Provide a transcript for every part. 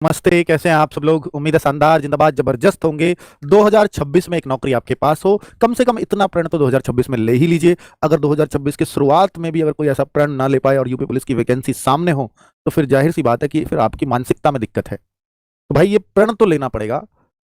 नमस्ते, कैसे हैं आप सब लोग। उम्मीद है शानदार, जिंदाबाद, जबरदस्त होंगे। 2026 में एक नौकरी आपके पास हो, कम से कम इतना प्रण तो 2026 में ले ही लीजिए। अगर 2026 की शुरुआत में भी अगर कोई ऐसा प्रण ना ले पाए और यूपी पुलिस की वैकेंसी सामने हो, तो फिर जाहिर सी बात है कि फिर आपकी मानसिकता में दिक्कत है। तो भाई ये प्रण तो लेना पड़ेगा,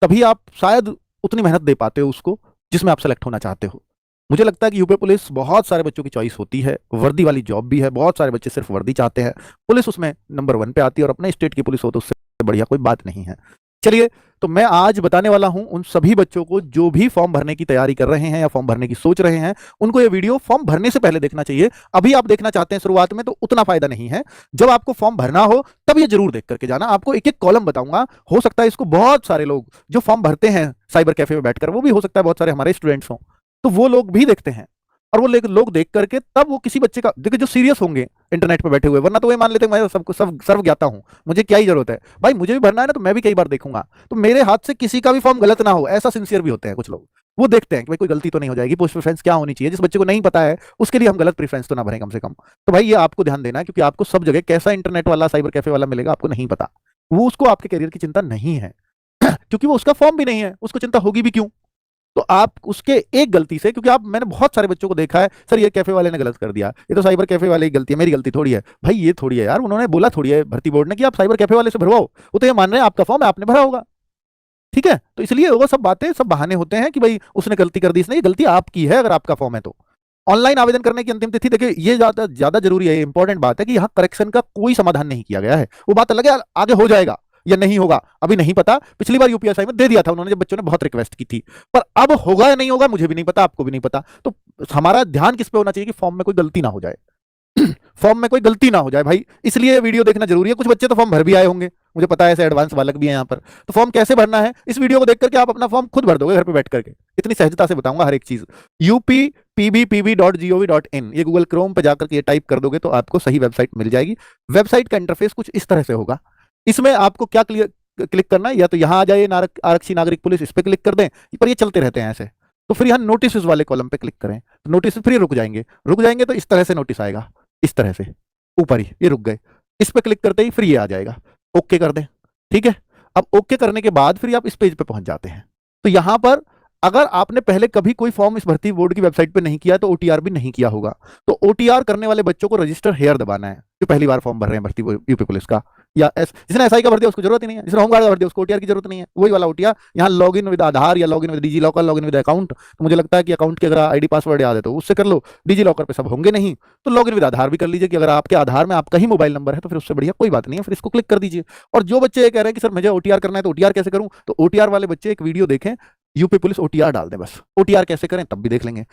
तभी आप शायद उतनी मेहनत दे पाते हो उसको जिसमें आप सेलेक्ट होना चाहते हो। मुझे लगता है कि यूपी पुलिस बहुत सारे बच्चों की चॉइस होती है, वर्दी वाली जॉब भी है, बहुत सारे बच्चे सिर्फ वर्दी चाहते हैं। पुलिस उसमें नंबर 1 पे आती है और अपने स्टेट की पुलिस हो तो उससे बढ़िया कोई बात नहीं है। चलिए, तो मैं आज बताने वाला हूं उन सभी बच्चों को जो भी फॉर्म भरने की तैयारी कर रहे हैं या फॉर्म भरने की सोच रहे हैं, उनको ये वीडियो फॉर्म भरने से पहले देखना चाहिए। अभी आप देखना चाहते हैं शुरुआत में तो उतना फायदा नहीं है। जब आपको फॉर्म भरना हो तब ये जरूर देख करके जाना। आपको एक एक कॉलम बताऊंगा, हो सकता है इसको बहुत सारे लोग जो फॉर्म भरते हैं साइबर कैफे में बैठकर, वो भी हो सकता है बहुत सारे हमारे स्टूडेंट्स हों, तो वो लोग भी देखते हैं। और वो लोग देख करके तब वो किसी बच्चे का देखिए जो सीरियस होंगे इंटरनेट पे बैठे हुए, वरना तो वो मान लेते हैं मैं सबको सब सर्व ज्ञाता हूं, मुझे क्या ही जरूरत है। भाई मुझे भी भरना है ना, तो मैं भी कई बार देखूंगा, तो मेरे हाथ से किसी का भी फॉर्म गलत ना हो, ऐसा सिंसियर भी होते हैं कुछ लोग। वो देखते हैं कि भाई कोई गलती तो नहीं हो जाएगी, पोस्ट प्रेफरेंस क्या होनी चाहिए, जिस बच्चे को नहीं पता है उसके लिए हम गलत प्रेफरेंस तो ना भरें कम से कम। तो भाई ये आपको ध्यान देना है, क्योंकि आपको सब जगह कैसा इंटरनेट वाला साइबर कैफे वाला मिलेगा आपको नहीं पता। वो उसको आपके करियर की चिंता नहीं है क्योंकि वो उसका फॉर्म भी नहीं है, उसको चिंता होगी भी क्यों। तो आप उसके एक गलती से, क्योंकि आप मैंने बहुत सारे बच्चों को देखा है, सर ये कैफे वाले ने गलत कर दिया, ये तो साइबर कैफे वाले की गलती है, मेरी गलती थोड़ी है। भाई ये थोड़ी है यार, उन्होंने बोला थोड़ी है भर्ती बोर्ड ने कि आप साइबर कैफे वाले से भरवाओ, वो तो ये मान रहे हैं आपका फॉर्म है आपने भरा होगा। ठीक है, तो इसलिए वो सब बातें सब बहाने होते हैं कि भाई उसने गलती कर दी, इसने, ये गलती आपकी है अगर आपका फॉर्म है तो। ऑनलाइन आवेदन करने की अंतिम तिथि, देखिए ये ज्यादा ज्यादा जरूरी है, इंपॉर्टेंट बात है कि यहाँ करेक्शन का कोई समाधान नहीं किया गया है। वो बात अलग है आगे हो जाएगा या नहीं होगा अभी नहीं पता। पिछली बार यूपीएसआई में दे दिया था उन्होंने जब बच्चों ने बहुत रिक्वेस्ट की थी, पर अब होगा या नहीं होगा मुझे भी नहीं पता, आपको भी नहीं पता। तो हमारा ध्यान किस पे होना चाहिए कि फॉर्म में कोई गलती ना हो जाए फॉर्म में कोई गलती ना हो जाए भाई, इसलिए वीडियो देखना जरूरी है। कुछ बच्चे तो फॉर्म भर भी आए होंगे, मुझे पता है, ऐसे एडवांस बालक भी हैं यहाँ पर। तो फॉर्म कैसे भरना है इस वीडियो को देख करके आप अपना फॉर्म खुद भर दोगे घर पे बैठ करके, इतनी सहजता से बताऊंगा हर एक चीज। UPPBPB.gov.in, ये गूगल क्रोम पे जाकर के ये टाइप कर दोगे तो आपको सही वेबसाइट मिल जाएगी। वेबसाइट का इंटरफेस कुछ इस तरह से होगा। इसमें आपको क्या क्लिक करना है, या तो यहाँ आ जाइए आरक्षी नागरिक पुलिस, इस पर क्लिक कर दें, पर ये चलते रहते हैं ऐसे। तो फिर यहाँ नोटिस वाले कॉलम पे क्लिक करें, तो नोटिस फिर रुक जाएंगे तो इस तरह से नोटिस आएगा, इस तरह से ऊपर ही ये रुक गए। इस पे क्लिक करते ही फिर ये आ जाएगा, ओके कर दें। ठीक है, अब ओके करने के बाद फिर आप इस पेज पे पहुंच जाते हैं। तो यहां पर अगर आपने पहले कभी कोई फॉर्म इस भर्ती बोर्ड की वेबसाइट पे नहीं किया तो ओटीआर भी नहीं किया होगा, तो ओटीआर करने वाले बच्चों को रजिस्टर हेयर दबाना है, जो पहली बार फॉर्म भर रहे हैं भर्ती यूपी पुलिस का, या जिसने एसआई का भर दिया उसको जरूरत ही नहीं है, जिसने होमगार्ड का भर दिया उसको ओटीआर की जरूरत नहीं है, वही वाला ओटीआर। यहाँ लॉग इन विद आधार या log in with DigiLocker, log in with account, तो मुझे लगता है कि अकाउंट के अगर आईडी पासवर्ड याद है तो उससे कर लो, डिजी लॉकर पे सब होंगे नहीं, तो लॉग इन विद आधार भी कर लीजिए, कि अगर आपके आधार में आपका ही मोबाइल नंबर है तो फिर उससे बढ़िया कोई बात नहीं है, फिर इसको क्लिक कर दीजिए। और जो बच्चे ये कह रहे हैं कि सर मुझे ओटीआर करना है तो ओटीआर कैसे करूं, तो ओटीआर वाले बच्चे एक वीडियो देखें, यूपी पुलिस ओटीआर डाल दें बस, ओटीआर कैसे करें तब भी देख लेंगे।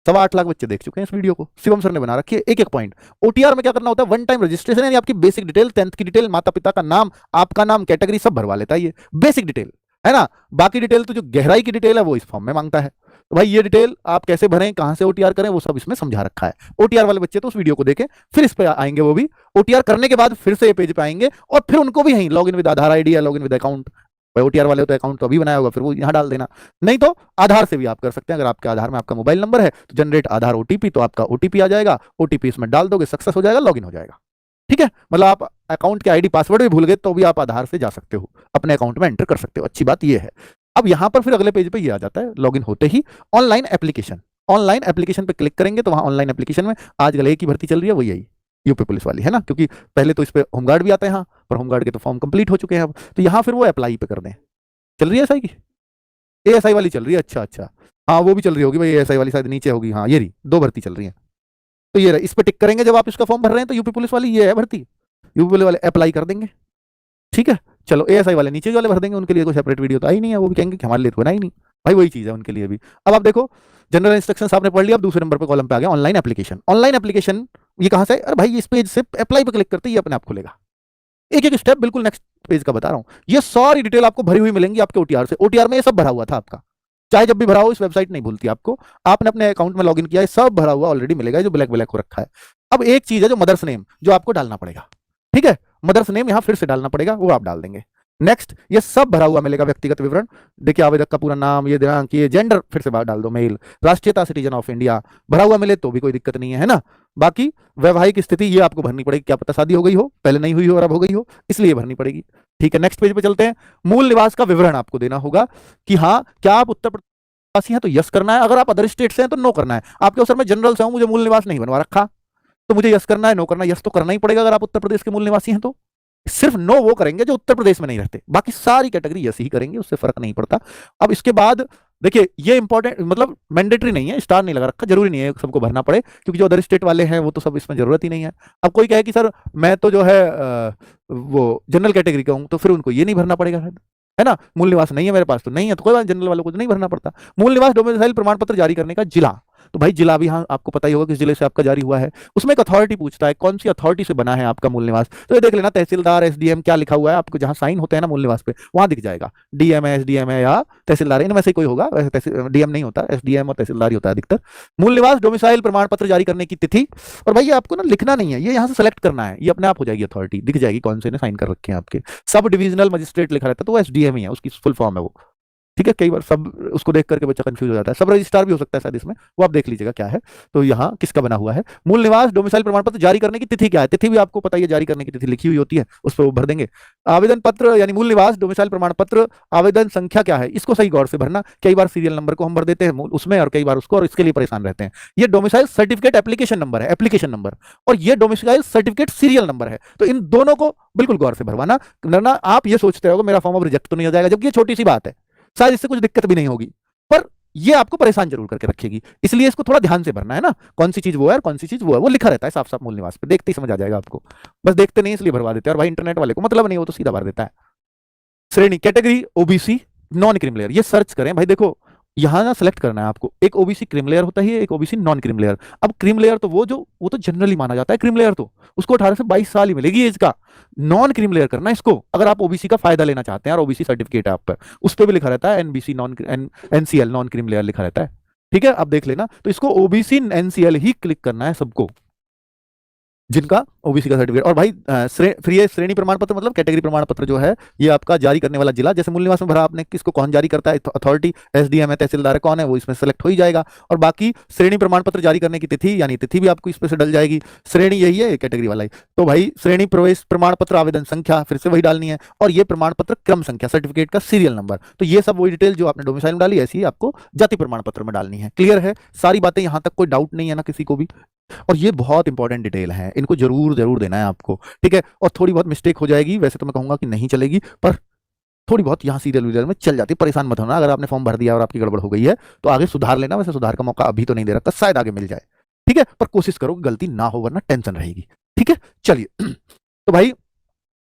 8.25 लाख बच्चे देख चुके हैं इस वीडियो को, शिवम सर ने बना रखी है एक एक पॉइंट। ओटीआर में क्या करना होता है, वन टाइम रजिस्ट्रेशन, यानी आपकी बेसिक डिटेल, 10th की डिटेल, माता पिता का नाम, आपका नाम, कैटेगरी सब भरवा लेता है, ये बेसिक डिटेल है ना। बाकी डिटेल तो जो गहराई की डिटेल है वो इस फॉर्म में मांगता है। तो भाई ये डिटेल आप कैसे भरें, कहां से ओटीआर करें, वो सब इसमें समझा रखा है। ओटीआर वाले बच्चे तो उस वीडियो को देखें, फिर इस पे आएंगे, वो भी ओटीआर करने के बाद फिर से ये पेज पे आएंगे, और फिर उनको भी यहीं log in with Aadhaar ID या log in with account, OTR वाले तो अकाउंट तो अभी बनाया होगा, फिर वो यहाँ डाल देना। नहीं तो आधार से भी आप कर सकते हैं, अगर आपके आधार में आपका मोबाइल नंबर है तो जनरेट आधार ओटीपी, तो आपका ओटीपी आ जाएगा, ओटीपी इसमें डाल दोगे, सक्सेस हो जाएगा, लॉगिन हो जाएगा। ठीक है, मतलब आप अकाउंट के आईडी पासवर्ड भी भूल गए तो भी आप आधार से जा सकते हो, अपने अकाउंट में एंटर कर सकते हो, अच्छी बात ये है। अब यहां पर फिर अगले पेज पे ये आ जाता है, लॉगिन होते ही ऑनलाइन एप्लीकेशन। ऑनलाइन एप्लीकेशन पे क्लिक करेंगे तो वहां ऑनलाइन एप्लीकेशन में आजकल एक ही भर्ती चल रही है, वो यही यूपी पुलिस वाली है ना, क्योंकि पहले तो इस पे होमगार्ड भी आता है यहाँ, पर होमगार्ड के तो फॉर्म कंप्लीट हो चुके हैं अब, तो यहाँ फिर वो अप्लाई पे कर दें। चल रही है एसआई की, एएसआई वाली चल रही है, अच्छा अच्छा, हाँ वो भी चल रही होगी भाई, एएसआई वाली शायद नीचे होगी, हाँ ये रही, दो भर्ती चल रही है। तो ये इस पे टिक करेंगे जब आप इसका फॉर्म भर रहे हैं, तो यूपी पुलिस वाली ये है भर्ती, यूपी पुलिस वाले अप्लाई कर देंगे। ठीक है, चलो एएसआई वाले नीचे वाले भर देंगे, उनके लिए कोई सेपरेट वीडियो तो आई नहीं है, वो भी कहेंगे कि हमारे लिए तो बना ही नहीं। भाई वही चीज है उनके लिए भी। अब आप देखो, जनरल इंस्ट्रक्शंस आपने पढ़ लिया, अब दूसरे नंबर पे कॉलम पे आ गया ऑनलाइन एप्लीकेशन। ऑनलाइन एप्लीकेशन ये कहां से, अरे भाई इस पेज से अप्लाई पे क्लिक करते ही अपने आप खुलेगा, एक एक स्टेप बिल्कुल नेक्स्ट पेज का बता रहा हूं। ये सारी डिटेल आपको भरी हुई मिलेंगी आपके ओटीआर से, ओटीआर में ये सब भरा हुआ था आपका, चाहे जब भी भरा हो, इस वेबसाइट नहीं भूलती आपको, आपने अपने अकाउंट में लॉगिन किया है, सब भरा हुआ ऑलरेडी मिलेगा, जो ब्लैक ब्लैक हो रखा है। अब एक चीज है जो मदर्स नेम, जो आपको डालना पड़ेगा। ठीक है, मदर्स नेम यहां फिर से डालना पड़ेगा, वो आप डाल देंगे। नेक्स्ट, ये सब भरा हुआ मिलेगा व्यक्तिगत विवरण। देखिए आवेदक का पूरा नाम, ये दिनांक, ये जेंडर फिर से बाहर डाल दो, मेल, राष्ट्रीयता सिटीजन ऑफ इंडिया, भरा हुआ मिले तो भी कोई दिक्कत नहीं है ना। बाकी वैवाहिक स्थिति ये आपको भरनी पड़ेगी, क्या पता शादी हो गई हो, पहले नहीं हुई हो और अब हो गई हो, इसलिए भरनी पड़ेगी। ठीक है, नेक्स्ट पेज पे चलते हैं। मूल निवास का विवरण आपको देना होगा कि हाँ क्या आप उत्तर प्रदेश हैं तो यस करना है, अगर आप अदर स्टेट से हैं तो नो करना है। आपके अवसर में जनरल से हूं, मुझे मूल निवास नहीं बनवा रखा, तो मुझे यस करना है, नो करना है। यस तो करना ही पड़ेगा अगर आप उत्तर प्रदेश के मूल निवासी हैं तो। सिर्फ नो वो करेंगे जो उत्तर प्रदेश में नहीं रहते, बाकी सारी कैटेगरी यस ही करेंगे, उससे फर्क नहीं पड़ता। अब इसके बाद देखिए ये इंपॉर्टेंट, मतलब मैंडेटरी नहीं है, स्टार नहीं लगा रखा, जरूरी नहीं है सबको भरना पड़े, क्योंकि जो अदर स्टेट वाले हैं वो तो सब इसमें जरूरत ही नहीं है। अब कोई कहे कि सर मैं तो जो है वो जनरल कैटेगरी का हूं, तो फिर उनको ये नहीं भरना पड़ेगा, है ना। मूल निवास नहीं है मेरे पास तो नहीं है, तो कोई बात, जनरल वालों को तो नहीं भरना पड़ता। मूल निवास डोमिसाइल प्रमाण पत्र जारी करने का जिला, तो भाई जिला भी हाँ आपको पता ही होगा किस जिले से आपका जारी हुआ है। उसमें एक अथॉरिटी पूछता है कौन सी अथॉरिटी से बना है आपका मूल निवास, तो ये देख लेना तहसीलदार, एसडीएम क्या लिखा हुआ है आपको, जहां साइन होते हैं ना मूल निवास पे वहां दिख जाएगा, डीएम है, एसडीएम है या तहसीलदार, इनमें से कोई होगा। डीएम नहीं होता, एसडीएम और तहसीलदार ही होता है अधिकतर। मूल निवास डोमिसाइल प्रमाण पत्र जारी करने की तिथि, और भाई आपको ना लिखना नहीं है, ये यहाँ से सेलेक्ट करना है, ये अपने आप हो जाएगी अथॉरिटी, दिख जाएगी कौन से ने साइन कर रखे हैं आपके। सब डिविजनल मजिस्ट्रेट लिखा रहता है तो वो एसडीएम ही है, उसकी फुल फॉर्म है वो। ठीक है, कई बार सब उसको देख करके बच्चा कंफ्यूज हो जाता है, सब रजिस्ट्रार भी हो सकता है शायद इसमें, वो आप देख लीजिएगा क्या है। तो यहाँ किसका बना हुआ है, मूल निवास डोमिसाइल प्रमाण पत्र जारी करने की तिथि क्या है, तिथि भी आपको पता है, जारी करने की तिथि लिखी हुई होती है, उस पर वो भर देंगे। आवेदन पत्र यानी मूल निवास डोमिसाइल प्रमाण पत्र आवेदन संख्या क्या है, इसको सही गौर से भरना। कई बार सीरियल नंबर को हम भर देते हैं उसमें, और कई बार उसको, और इसके लिए परेशान रहते हैं। ये डोमिसाइल सर्टिफिकेट एप्लीकेशन नंबर है, एप्लीकेशन नंबर, और ये डोमिसाइल सर्टिफिकेट सीरियल नंबर है, तो इन दोनों को बिल्कुल गौर से भरवाना। वरना आप ये सोचते हो मेरा फॉर्म अब रिजेक्ट तो नहीं हो जाएगा, जबकि ये छोटी सी बात है, शायद इससे कुछ दिक्कत भी नहीं होगी, पर ये आपको परेशान जरूर करके रखेगी, इसलिए इसको थोड़ा ध्यान से भरना है ना। कौन सी चीज वो है और कौन सी चीज वो है, वो लिखा रहता है साफ साफ मूल निवास पे, देखते ही समझ आ जाएगा आपको, बस देखते नहीं इसलिए भरवा देते हैं। और भाई इंटरनेट वाले को मतलब नहीं, वो तो सीधा भर देता है। श्रेणी कैटेगरी ओबीसी नॉन क्रीमिलेयर, ये सर्च करें भाई, देखो यहां ना सेलेक्ट करना है आपको, एक ओबीसी क्रीमिलेयर होता है, एक ओबीसी नॉन क्रीमिलेयर। अब क्रीमिलेयर तो वो तो जनरली माना जाता है, क्रीमिलेयर तो उसको 18 से 22 साल ही मिलेगी एज का। नॉन क्रीमिलेयर करना है इसको अगर आप ओबीसी का फायदा लेना चाहते हैं, और ओबीसी सर्टिफिकेट है आप पर, उस पर भी लिखा रहता है NBC non NCL non creamy layer लिखा रहता है। ठीक है, आप देख लेना, तो इसको ओबीसी एनसीएल ही क्लिक करना है सबको जिनका ओबीसी का सर्टिफिकेट। और भाई फिर ये श्रेणी प्रमाण पत्र मतलब कैटेगरी प्रमाण पत्र जो है, ये आपका जारी करने वाला जिला, जैसे मूल निवास में भरा आपने, किसको कौन जारी करता है, अथॉरिटी एसडीएम है, तहसीलदार है, कौन है, वो इसमें सेलेक्ट हो ही जाएगा। और बाकी श्रेणी प्रमाण पत्र जारी करने की तिथि, यानी तिथि भी आपको इस पे से डल जाएगी। श्रेणी यही है कैटेगरी वाला ही, तो भाई श्रेणी प्रवेश प्रमाण पत्र आवेदन संख्या फिर से वही डालनी है, और ये प्रमाण पत्र क्रम संख्या सर्टिफिकेट का सीरियल नंबर, तो ये सब वही डिटेल जो आपने डोमिसाइल में डाली ऐसी ही आपको जाति प्रमाण पत्र में डालनी है। क्लियर है सारी बातें, यहां तक कोई डाउट नहीं है ना किसी को भी। और ये बहुत इंपॉर्टेंट डिटेल है, इनको जरूर जरूर देना है आपको। ठीक है, और थोड़ी बहुत मिस्टेक हो जाएगी, वैसे तो मैं कहूंगा कि नहीं चलेगी, पर थोड़ी बहुत यहाँ सीरियल वीरियल में चल जाती है, परेशान मत होना। अगर आपने फॉर्म भर दिया और आपकी गड़बड़ हो गई है तो आगे सुधार लेना, वैसे सुधार का मौका अभी तो नहीं दे रखा, शायद आगे मिल जाए। ठीक है, पर कोशिश करो गलती ना हो, वरना टेंशन रहेगी। ठीक है, चलिए तो भाई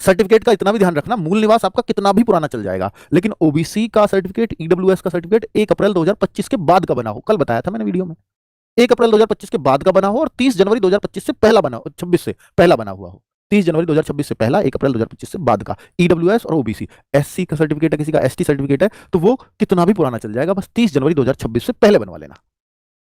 सर्टिफिकेट का इतना भी ध्यान रखना, मूल निवास आपका कितना भी पुराना चल जाएगा, लेकिन ओबीसी का सर्टिफिकेट, ईडब्ल्यूएस का सर्टिफिकेट 1 अप्रैल 2025 के बाद का बना हो, कल बताया था मैंने वीडियो में, 1 अप्रैल 2025 के बाद का बना हो, और 30 जनवरी 2025 से पहला बना हो, 26 से पहला बना हुआ हो। 30 जनवरी 2026 से पहला, 1 अप्रैल 2025 से बाद का ईडब्ल्यूएस और ओबीसी। एससी का सर्टिफिकेट है, किसी का एसटी सर्टिफिकेट है, तो वो कितना भी पुराना चल जाएगा, बस 30 जनवरी 2026 से पहले बनवा लेना।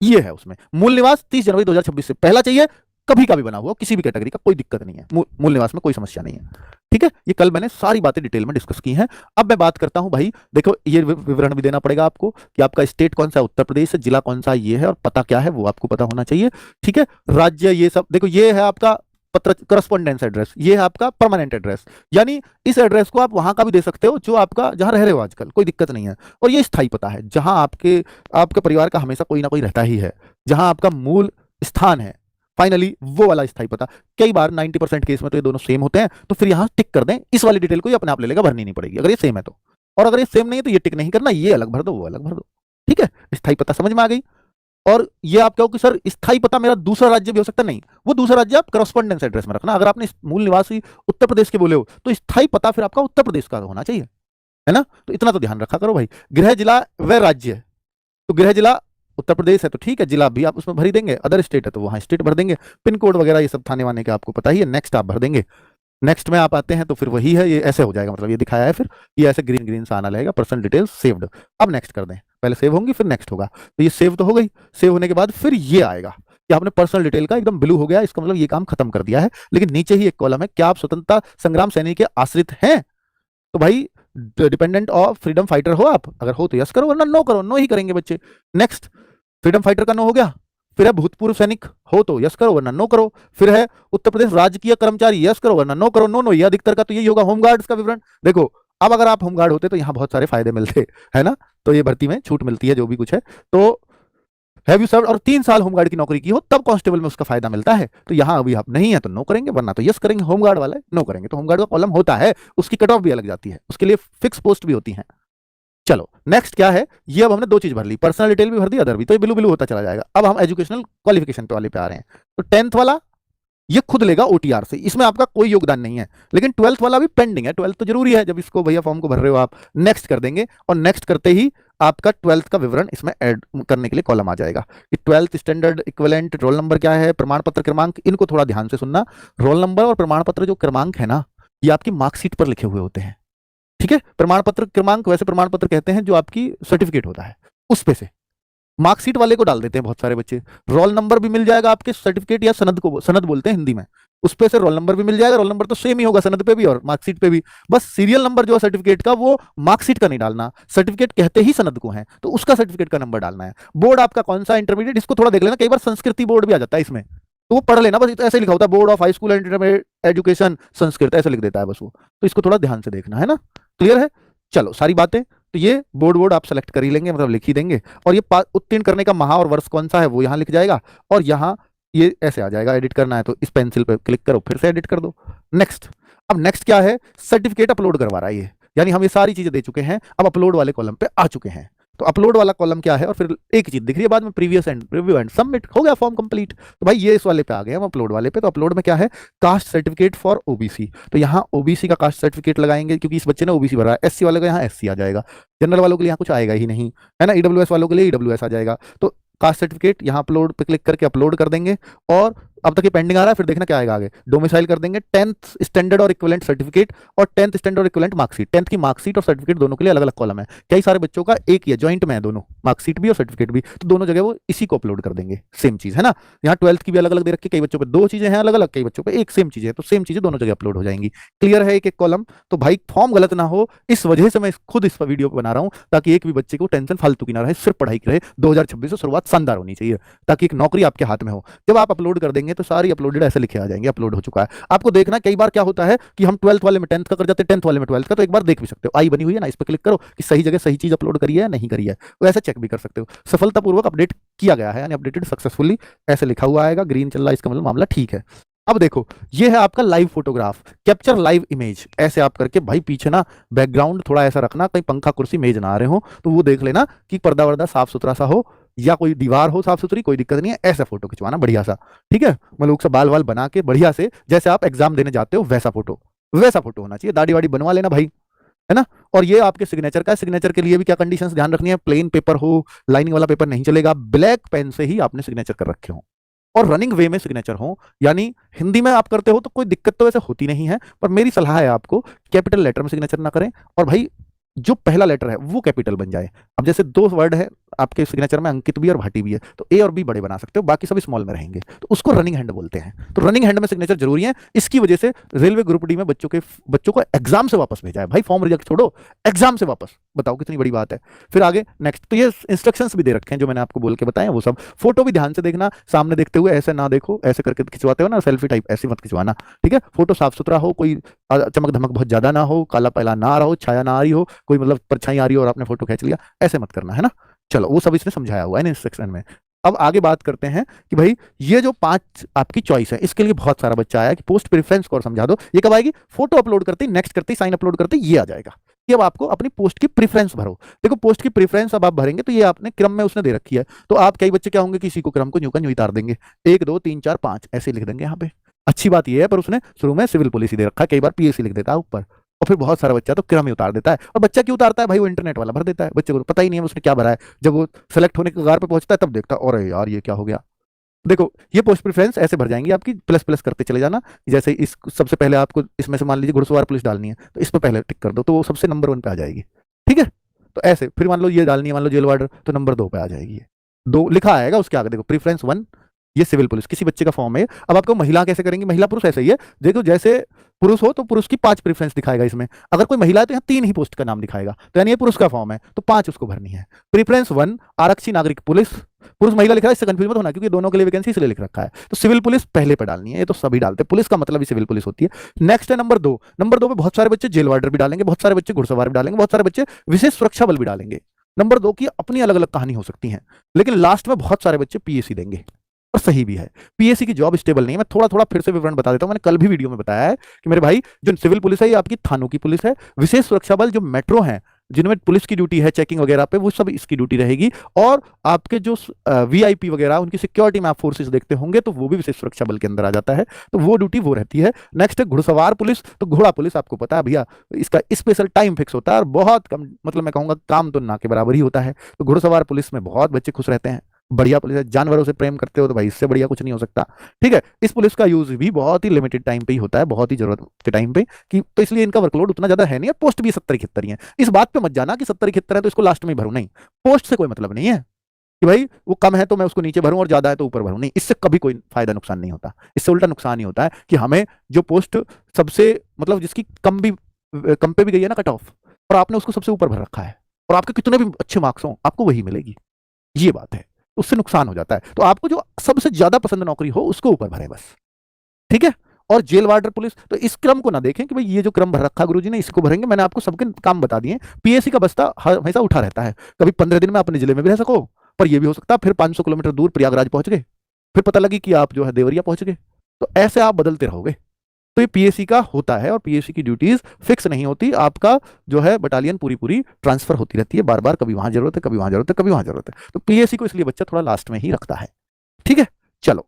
ये है उसमें मूल निवास 30 जनवरी 2026 से पहला चाहिए, कभी का भी बना हुआ किसी भी कैटेगरी का, कोई दिक्कत नहीं है, मूल निवास में कोई समस्या नहीं है। ठीक है, ये कल मैंने सारी बातें डिटेल में डिस्कस की हैं। अब मैं बात करता हूं भाई, देखो ये विवरण भी देना पड़ेगा आपको कि आपका स्टेट कौन सा है, उत्तर प्रदेश है, जिला कौन सा ये है, और पता क्या है वो आपको पता होना चाहिए। ठीक है, राज्य ये सब देखो, ये है आपका पत्र करस्पॉन्डेंस एड्रेस, ये है आपका परमानेंट एड्रेस, यानी इस एड्रेस को आप वहां का भी दे सकते हो जो आपका जहां रह रहे हो आजकल, कोई दिक्कत नहीं है। और ये स्थायी पता है, जहां आपके परिवार का हमेशा कोई ना कोई रहता ही है, जहां आपका मूल स्थान है, फाइनली वो वाला स्थायी पता। कई बार 90% केस में तो ये दोनों सेम होते हैं, तो फिर यहां टिक कर दें, इस वाली डिटेल को ये अपने आप ले लेगा, भरनी नहीं पड़ेगी अगर ये सेम है तो। और अगर ये सेम नहीं है तो ये टिक नहीं करना, ये अलग भर दो, वो अलग भर दो। ठीक है, स्थायी पता समझ में आ गई। और ये आप कहो कि सर स्थायी पता मेरा दूसरा राज्य भी हो सकता है, नहीं, वो दूसरा राज्य आप करस्पॉन्डेंस एड्रेस में रखना। अगर आपने मूल निवासी उत्तर प्रदेश के बोले हो तो स्थायी पता फिर आपका उत्तर प्रदेश का होना चाहिए, है ना। तो इतना तो ध्यान रखा करो भाई। गृह जिला व राज्य, तो गृह जिला उत्तर प्रदेश है तो ठीक है, जिला भी आप उसमें भर ही देंगे, अदर स्टेट है तो वहां स्टेट भर देंगे, पिन कोड वगैरह ये सब थाने वाने का आपको पता ही है, नेक्स्ट आप भर देंगे। नेक्स्ट में आप आते हैं तो फिर वही है, ये ऐसे हो जाएगा, मतलब ये दिखाया है, फिर ये ऐसे ग्रीन ग्रीन सा आना लगेगा, पर्सनल डिटेल्स सेव्ड। अब नेक्स्ट कर दें, पहले सेव होंगी फिर नेक्स्ट होगा, तो ये सेव तो हो गई। सेव होने के बाद फिर ये आएगा कि आपने पर्सनल डिटेल का एकदम ब्लू हो गया, इसका मतलब ये काम खत्म कर दिया है। लेकिन नीचे ही एक कॉलम है, क्या आप स्वतंत्रता संग्राम सैनिक के आश्रित हैं, तो भाई डिपेंडेंट ऑफ फ्रीडम फाइटर हो आप, अगर हो तो यस करो, वरना नो करो, नो ही करेंगे बच्चे। नेक्स्ट, फ्रीडम फाइटर का नो हो गया। फिर है भूतपूर्व सैनिक, हो तो यस करो वरना नो करो। फिर है उत्तर प्रदेश राजकीय कर्मचारी, यस करो वरना नो करो। नो नो ये अधिकतर का तो यही होगा। होमगार्ड्स का विवरण देखो, अब अगर आप होमगार्ड होते तो यहाँ बहुत सारे फायदे मिलते, है ना, तो ये भर्ती में छूट मिलती है जो भी कुछ है। तो हैव यू सर्व्ड और 3 साल होमगार्ड की नौकरी की हो तब कांस्टेबल में उसका फायदा मिलता है। तो यहाँ अभी आप नहीं है तो नो करेंगे, वरना तो यस करेंगे। होमगार्ड वाला नो करेंगे। तो होमगार्ड का कॉलम होता है, उसकी कट ऑफ भी अलग जाती है, उसके लिए फिक्स पोस्ट भी होती है। चलो नेक्स्ट क्या है, ये अब हमने 2 चीज भर ली, पर्सनल डिटेल भी भर दी, अदर भी, तो ये ब्लू ब्लू होता चला जाएगा। अब हम एजुकेशनल क्वालिफिकेशन पे वाले पे आ रहे हैं। तो 10th वाला ये खुद लेगा ओटीआर से, इसमें आपका कोई योगदान नहीं है। लेकिन 12th वाला भी पेंडिंग है, 12th तो जरूरी है, जब इसको भैया फॉर्म को भर रहे हो आप, नेक्स्ट कर देंगे। और नेक्स्ट करते ही आपका 12th का विवरण इसमें ऐड करने के लिए कॉलम आ जाएगा कि 12th standard equivalent, roll number क्या है, प्रमाण पत्र क्रमांक, इनको थोड़ा ध्यान से सुनना। रोल नंबर और प्रमाण पत्र जो क्रमांक है ना, ये आपकी मार्कशीट पर लिखे हुए होते हैं, ठीक है। प्रमाण पत्र क्रमांक वैसे प्रमाण पत्र कहते हैं जो आपकी सर्टिफिकेट होता है, उस पे से मार्कशीट वाले को डाल देते हैं बहुत सारे बच्चे। रोल नंबर भी मिल जाएगा आपके सर्टिफिकेट या सनद को, सनद बोलते हैं हिंदी में, उस पे से रोल नंबर भी मिल जाएगा। रोल नंबर तो सेम ही होगा सनद पे भी और मार्कशीट पे भी, बस सीरियल नंबर जो है सर्टिफिकेट का वो मार्कशीट का नहीं डालना, सर्टिफिकेट कहते ही सनद को है तो उसका सर्टिफिकेट का नंबर डालना है। बोर्ड आपका कौन सा, इंटरमीडिएट, इसको थोड़ा देख लेना, कई बार संस्कृति बोर्ड भी आ जाता है इसमें, तो वो पढ़ लेना, बस ऐसे लिखा होता है board of high school and intermediate education Sanskrit, ऐसे लिख देता है बस वो, तो इसको थोड़ा ध्यान से देखना, है ना, क्लियर है। चलो सारी बातें, तो ये बोर्ड आप सेलेक्ट कर ही लेंगे, मतलब लिख ही देंगे। और ये उत्तीर्ण करने का माह और वर्ष कौन सा है वो यहाँ लिख जाएगा, और यहाँ ये ऐसे आ जाएगा। एडिट करना है तो इस पेंसिल पे क्लिक करो, फिर से एडिट कर दो। नेक्स्ट, अब नेक्स्ट क्या है, सर्टिफिकेट अपलोड करवा रहा है ये, यानी हम ये सारी चीजें दे चुके हैं, अब अपलोड वाले कॉलम पे आ चुके हैं। तो अपलोड वाला कॉलम क्या है, और फिर एक चीज दिख रही है बाद में, previous and review and submit, हो गया फॉर्म कंप्लीट। तो भाई ये इस वाले पे आ गए हम, अपलोड वाले पे। तो अपलोड में क्या है, कास्ट सर्टिफिकेट फॉर ओबीसी, तो यहाँ ओबीसी का कास्ट सर्टिफिकेट लगाएंगे क्योंकि इस बच्चे ने ओबीसी भरा है। एससी वाले का यहाँ एससी आ जाएगा, जनरल वालों के लिए यहाँ कुछ आएगा ही नहीं, है ना, ईडब्ल्यूएस वालों के लिए ईडब्ल्यूएस आ जाएगा। तो कास्ट सर्टिफिकेट यहाँ अपलोड पे क्लिक करके अपलोड कर देंगे, और अब तक ये पेंडिंग आ रहा है, फिर देखना क्या आएगा आगे। डोमिसाइल कर देंगे, 10th स्टैंडर्ड और इक्विवेलेंट सर्टिफिकेट और 10th स्टैंडर्ड और इक्विवेलेंट मार्कशीट। 10th की मार्कशीट और सर्टिफिकेट दोनों के लिए अलग अलग कॉलम है, कई सारे बच्चों का एक ही है, ज्वाइंट में है दोनों, मार्कशीट भी और सर्टिफिकेट भी, तो दोनों जगह वो इसी को अपलोड कर देंगे, सेम चीज है ना। यहाँ 12th की भी अलग अलग दे रखी, कई बच्चों पे 2 चीजें हैं अलग अलग, कई बच्चों पे एक सेम चीज है, तो सेम चीजें दोनों जगह अपलोड हो जाएंगी। क्लियर है एक एक कॉलम। तो भाई फॉर्म गलत ना हो, इस वजह से मैं खुद इस वीडियो बना रहा हूँ, ताकि एक भी बच्चे को टेंशन फालतू की ना रहे, सिर्फ पढ़ाई की रहे। 2026 से शुरुआत शानदार होनी चाहिए, ताकि एक नौकरी आपके हाथ में हो। जब आप अपलोड कर देंगे तो सारी अपलोडेड ऐसे लिखे आ जाएंगे, अपलोड हो चुका है। आपको देखना कई बार क्या होता है कि हम 12th वाले में 10th का कर जाते हैं, 10th वाले में 12th का, तो एक बार देख भी सकते हो, आई बनी हुई है ना, इस पर क्लिक करो कि सही जगह सही चीज अपलोड करी है या नहीं करी है, वो ऐसे चेक भी कर सकते हो। सफलतापूर्वक अपडेट किया गया है, यानी अपडेटेड सक्सेसफुली ऐसे लिखा हुआ आएगा, ग्रीन चल रहा है, इसका मतलब मामला ठीक है। अब देखो ये है आपका live photograph, capture live image, ऐसे आप करके भाई पीछे ना बैकग्राउंड थोड़ा ऐसा रखना, कहीं पंखा कुर्सी मेज ना आ रहे हो, तो वो देख लेना कि पर्दा वर्दा साफ सुथरा सा हो, या कोई दीवार हो साफ सुथरी, कोई दिक्कत नहीं है, ऐसा फोटो खिंचवाना बढ़िया सा, ठीक है। मलूक सा बाल वाल बना के बढ़िया से, जैसे आप एग्जाम देने जाते हो वैसा फोटो होना चाहिए। दाढ़ी वाड़ी बनवा लेना भाई, है ना। और ये आपके सिग्नेचर का है, सिग्नेचर के लिए भी क्या कंडीशंस ध्यान रखनी है, प्लेन पेपर हो, लाइनिंग वाला पेपर नहीं चलेगा, ब्लैक पेन से ही आपने सिग्नेचर कर रखे हो, और रनिंग वे में सिग्नेचर हो, यानी हिंदी में आप करते हो तो कोई दिक्कत तो वैसे होती नहीं है, पर मेरी सलाह है आपको कैपिटल लेटर में सिग्नेचर ना करें, और भाई जो पहला लेटर है वो कैपिटल बन जाए। अब जैसे 2 वर्ड है आपके सिग्नेचर में, अंकित भी और भाटी भी है, तो ए और बी बड़े बना सकते हो, बाकी सब स्मॉल में रहेंगे, तो उसको रनिंग हैंड बोलते हैं। तो रनिंग हैंड में सिग्नेचर जरूरी है, इसकी वजह से रेलवे ग्रुप डी में बच्चों को एग्जाम से वापस भेजा है भाई, फॉर्म रिजेक्ट छोड़ो, एग्जाम से वापस, बताओ कितनी बड़ी बात है। फिर आगे नेक्स्ट, तो ये इंस्ट्रक्शंस भी दे रखे हैं जो मैंने आपको बोल के बताया वो सब। फोटो भी ध्यान से देखना, सामने देखते हुए ऐसे ना देखो, ऐसे करके खिंचवाते हो ना सेल्फी टाइप, ऐसे मत खिंचवाना, ठीक है। फोटो साफ सुथरा हो, कोई चमक धमक बहुत ज्यादा ना हो, काला पहला ना आ रहा हो, छाया ना आ रही हो, कोई मतलब परछाई आ रही हो और आपने फोटो खींच लिया, ऐसे मत करना, है ना। चलो वो सब इसने समझाया हुआ है इंस्ट्रक्शन में। अब आगे बात करते हैं कि भाई ये जो 5 आपकी चॉइस है, इसके लिए बहुत सारा बच्चा आया कि पोस्ट प्रेफरेंस को समझा दो, ये कब आएगी, फोटो अपलोड करते ही, नेक्स्ट करते ही, साइन अपलोड करते ही ये आ जाएगा कि अब आपको अपनी पोस्ट की प्रेफरेंस भरो। देखो पोस्ट की प्रेफरेंस अब आप भरेंगे तो ये आपने क्रम में उसने दे रखी है, तो आप कई बच्चे क्या होंगे, किसी को क्रम को न्यू का न्यू उतार देंगे, 1 2 3 4 5 ऐसे लिख देंगे यहाँ पे। अच्छी बात ये है, पर उसने शुरू में सिविल पुलिस ही दे रखा है, कई बार पीएससी लिख देता है ऊपर, और फिर बहुत सारा बच्चा तो क्रम ही उतार देता है। और बच्चा क्यों उतारता है भाई, वो इंटरनेट वाला भर देता है, बच्चे को पता ही नहीं है उसने क्या भरा है, जब वो सेलेक्ट होने के कगार पे पहुंचता है तब देखता है, अरे यार ये क्या हो गया। देखो ये पोस्ट प्रेफरेंस ऐसे भर जाएंगी आपकी, प्लस प्लस करते चले जाना, जैसे इस सबसे पहले आपको इसमें से मान लीजिए घुड़सवार पुलिस डालनी है, तो इस पर पहले टिक कर दो, तो वो सबसे नंबर 1 पे आ जाएगी, ठीक है। तो ऐसे फिर मान लो ये डालनी है, मान लो जेल वार्डर, तो नंबर 2 पे आ जाएगी, 2 लिखा आएगा उसके आगे, देखो प्रेफरेंस 1, ये सिविल पुलिस किसी बच्चे का फॉर्म है। अब आपको महिला कैसे करेंगे, महिला पुरुष ऐसे ही है, देखो जैसे पुरुष हो तो पुरुष की 5 प्रेफरेंस दिखाएगा इसमें, अगर कोई महिला है तो यहाँ 3 ही पोस्ट का नाम दिखाएगा, तो यानी ये पुरुष का फॉर्म है तो 5 उसको भरनी है। प्रेफरेंस 1 आरक्षी नागरिक पुलिस, पुरुष महिला लिखा है, इससे कंफ्यूज मत होना क्योंकि दोनों के लिए वैकेंसी इसलिए लिख रखा है। तो सिविल पुलिस पहले पे डालनी है, ये तो सभी डालते हैं, पुलिस का मतलब ही सिविल पुलिस होती है। नेक्स्ट है नंबर 2, नंबर 2 पे बहुत सारे बच्चे जेल वार्डर भी डालेंगे, बहुत सारे बच्चे घुड़सवार भी डालेंगे, बहुत सारे बच्चे विशेष सुरक्षा बल भी डालेंगे। नंबर 2 की अपनी अलग अलग कहानी हो सकती है, लेकिन लास्ट में बहुत सारे बच्चे पीएससी देंगे, और सही भी है। पीएससी की जॉब स्टेबल नहीं है, मैं थोड़ा थोड़ा फिर से विवरण बता देता हूं। मैंने कल भी वीडियो में बताया है कि मेरे भाई जो सिविल पुलिस है ये आपकी थानों की पुलिस है, विशेष सुरक्षा बल जो मेट्रो है जिनमें पुलिस की ड्यूटी है चेकिंग वगैरह पे, वो सब इसकी ड्यूटी रहेगी। और आपके जो वीआईपी वगैरह उनकी सिक्योरिटी में आप फोर्सेस देखते होंगे तो वो भी विशेष सुरक्षा बल के अंदर आ जाता है, तो वो ड्यूटी वो रहती है। नेक्स्ट है घुड़सवार पुलिस, तो घोड़ा पुलिस आपको पता है भैया, इसका स्पेशल टाइम फिक्स होता है और बहुत कम, मतलब मैं कहूंगा काम तो ना के बराबर ही होता है। तो घुड़सवार पुलिस में बहुत बच्चे खुश रहते हैं, बढ़िया पुलिस है। जानवरों से प्रेम करते हो तो भाई इससे बढ़िया कुछ नहीं हो सकता, ठीक है। इस पुलिस का यूज भी बहुत ही लिमिटेड टाइम पे ही होता है, बहुत ही जरूरत के टाइम पे कि, तो इसलिए इनका वर्कलोड उतना ज्यादा है नहीं, और पोस्ट भी 70-71 ही है। इस बात पे मत जाना कि 70-71 है तो इसको लास्ट में ही भरूं, नहीं, पोस्ट से कोई मतलब नहीं है कि भाई वो कम है तो मैं उसको नीचे भरूं और ज्यादा है तो ऊपर भरूं, नहीं, इससे कभी कोई फायदा नुकसान नहीं होता। इससे उल्टा नुकसान ही होता है कि हमें जो पोस्ट सबसे, मतलब जिसकी कम पे भी गई है ना कट ऑफ, और आपने उसको सबसे ऊपर भर रखा है, और आपके कितने भी अच्छे मार्क्स हों आपको वही मिलेगी, ये बात है, उससे नुकसान हो जाता है। तो आपको जो सबसे ज्यादा पसंद नौकरी हो उसको ऊपर भरे बस, ठीक है। और जेल वार्डर पुलिस, तो इस क्रम को ना देखें कि भाई ये जो क्रम भर रखा गुरुजी ने इसको भरेंगे, मैंने आपको सबके काम बता दिए। पीएससी का बस्ता हमेशा उठा रहता है, कभी 15 दिन में अपने जिले में भी रह सको, पर यह भी हो सकता है फिर 500 किलोमीटर दूर प्रयागराज पहुंच गए, फिर पता लगी कि आप जो है देवरिया पहुंच गए, तो ऐसे आप बदलते रहोगे। तो ये पीएससी का होता है, और पीएससी की ड्यूटीज फिक्स नहीं होती, आपका जो है बटालियन पूरी पूरी ट्रांसफर होती रहती है बार बार, कभी वहां जरूरत है, कभी वहां जरूरत है, कभी वहां जरूरत है। तो पीएससी को इसलिए बच्चा थोड़ा लास्ट में ही रखता है, ठीक है। चलो